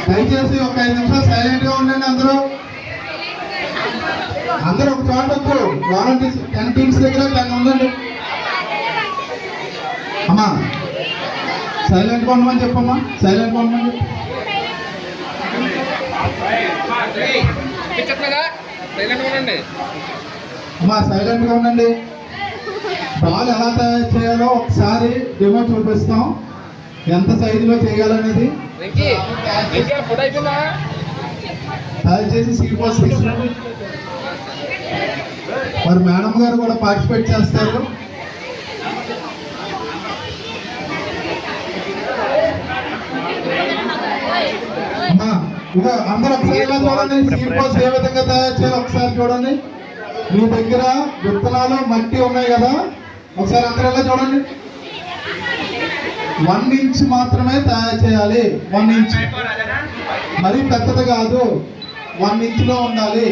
దయచేసి ఒక 5 నిమిషాలు సైలెంట్ గా ఉండండి. అందరూ ఒక చోట వద్దు. వాలంటీర్స్ 10 టీమ్స్ దగ్గర 10 ఉండండి. అమ్మా సైలెంట్ గా ఉండమని చెప్పమ్మా. సైలెంట్ గా ఉండమని చెప్పు. అమ్మా సైలెంట్ గా ఉండండి. బాల్ ఎలా తయారు చేయాలో ఒకసారి డెమో చూపిస్తాం. ఎంత సైజులో చేయాలనేది దయచేసి సీపోస్ తీసుకురండి. మరి మేడం గారు కూడా పార్టిసిపేట్ చేస్తారు. అమ్మా ఇక అందరూ ఒకసారి ఇలా చూడండి. సీపోస్ ఏ విధంగా తయారు చేయాలో ఒకసారి చూడండి. మీ దగ్గర విత్తనాలు మట్టి ఉన్నాయి కదా, ఒకసారి అందరూ ఇలా చూడండి. 1 ఇంచ్ మాత్రమే తయారు చేయాలి. 1 ఇంచ్, మరీ పెద్దది కాదు, 1 ఇంచ్ లో ఉండాలి.